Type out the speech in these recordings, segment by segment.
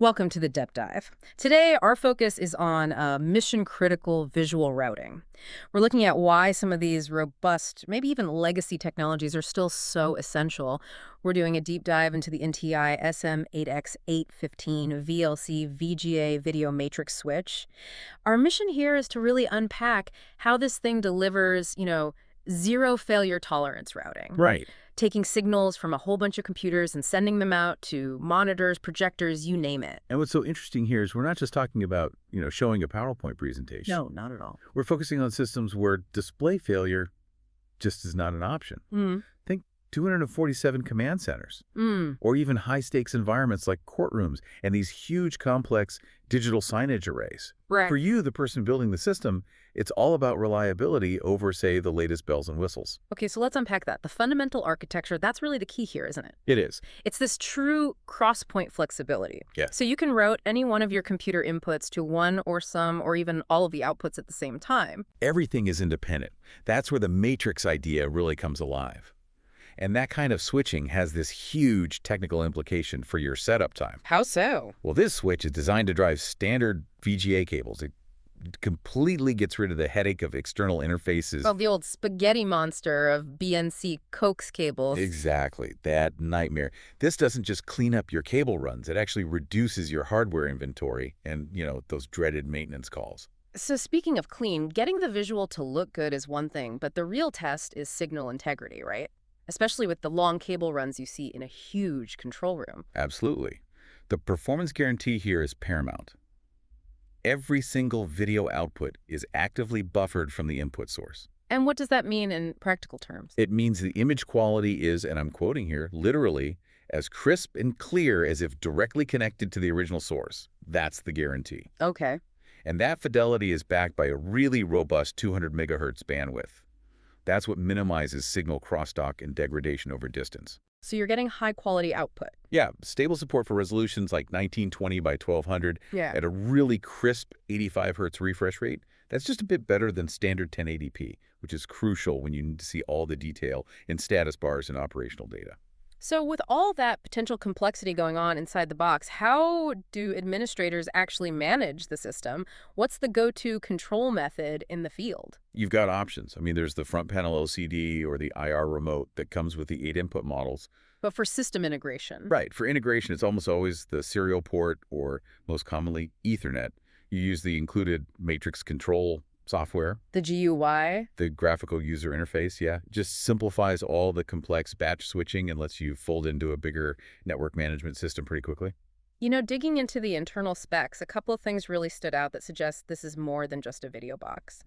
Welcome to the Depth Dive. Today, our focus is on mission-critical visual routing. We're looking at why some of these robust, maybe even legacy technologies are still so essential. We're doing a deep dive into the NTI SM-8X8-15V-LC VGA video matrix switch. Our mission here is to really unpack how this thing delivers, zero failure tolerance routing. Right. Taking signals from a whole bunch of computers and sending them out to monitors, projectors, you name it. And what's so interesting here is we're not just talking about, showing a PowerPoint presentation. No, not at all. We're focusing on systems where display failure just is not an option. Think 247 command centers, or even high-stakes environments like courtrooms and these huge, complex digital signage arrays. Right. For you, the person building the system, it's all about reliability over, say, the latest bells and whistles. Okay, so let's unpack that. The fundamental architecture, that's really the key here, isn't it? It is. It's this true cross-point flexibility. Yes. So you can route any one of your computer inputs to one or some or even all of the outputs at the same time. Everything is independent. That's where the matrix idea really comes alive. And that kind of switching has this huge technical implication for your setup time. How so? Well, this switch is designed to drive standard VGA cables. It completely gets rid of the headache of external interfaces. Well, the old spaghetti monster of BNC coax cables. Exactly, that nightmare. This doesn't just clean up your cable runs. It actually reduces your hardware inventory and, those dreaded maintenance calls. So speaking of clean, getting the visual to look good is one thing, but the real test is signal integrity, right? Especially with the long cable runs you see in a huge control room. Absolutely. The performance guarantee here is paramount. Every single video output is actively buffered from the input source. And what does that mean in practical terms? It means the image quality is, and I'm quoting here, literally, as crisp and clear as if directly connected to the original source. That's the guarantee. Okay. And that fidelity is backed by a really robust 200 megahertz bandwidth. That's what minimizes signal crosstalk and degradation over distance. So you're getting high-quality output. Yeah, stable support for resolutions like 1920 by 1200 at a really crisp 85 hertz refresh rate. That's just a bit better than standard 1080p, which is crucial when you need to see all the detail in status bars and operational data. So with all that potential complexity going on inside the box, how do administrators actually manage the system? What's the go-to control method in the field? You've got options. There's the front panel LCD or the IR remote that comes with the 8 input models. But for system integration. Right. For integration, it's almost always the serial port or most commonly Ethernet. You use the included matrix control software. The GUI? The graphical user interface, yeah. Just simplifies all the complex batch switching and lets you fold into a bigger network management system pretty quickly. Digging into the internal specs, a couple of things really stood out that suggest this is more than just a video box.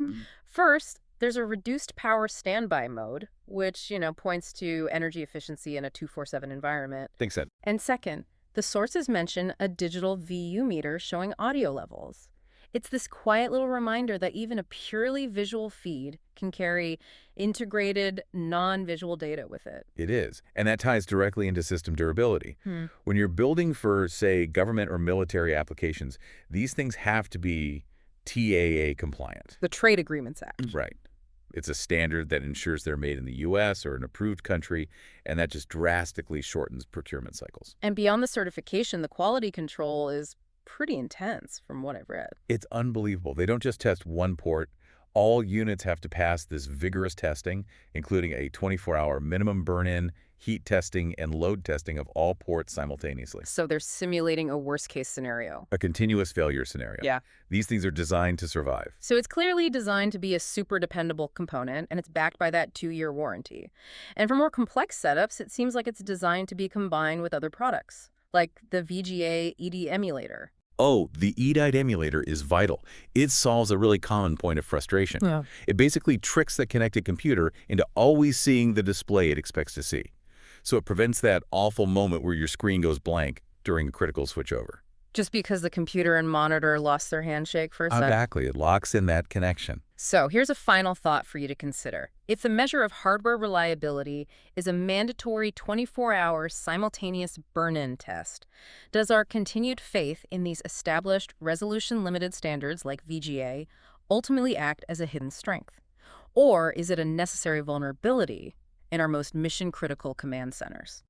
First, there's a reduced power standby mode, which, points to energy efficiency in a 24/7 environment. Thanks, Ed. And second, the sources mention a digital VU meter showing audio levels. It's this quiet little reminder that even a purely visual feed can carry integrated, non-visual data with it. It is. And that ties directly into system durability. When you're building for, say, government or military applications, these things have to be TAA compliant. The Trade Agreements Act. Right. It's a standard that ensures they're made in the U.S. or an approved country, and that just drastically shortens procurement cycles. And beyond the certification, the quality control is pretty intense from what I've read. It's unbelievable. They don't just test one port. All units have to pass this vigorous testing, including a 24-hour minimum burn-in, heat testing, and load testing of all ports simultaneously. So they're simulating a worst-case scenario. A continuous failure scenario. Yeah. These things are designed to survive. So it's clearly designed to be a super dependable component, and it's backed by that 2-year warranty. And for more complex setups, it seems like it's designed to be combined with other products, like the VGA ED emulator. Oh, the EDITE emulator is vital. It solves a really common point of frustration. Yeah. It basically tricks the connected computer into always seeing the display it expects to see. So it prevents that awful moment where your screen goes blank during a critical switchover. Just because the computer and monitor lost their handshake for a second? Exactly. It locks in that connection. So here's a final thought for you to consider. If the measure of hardware reliability is a mandatory 24-hour simultaneous burn-in test, does our continued faith in these established resolution-limited standards like VGA ultimately act as a hidden strength? Or is it a necessary vulnerability in our most mission-critical command centers?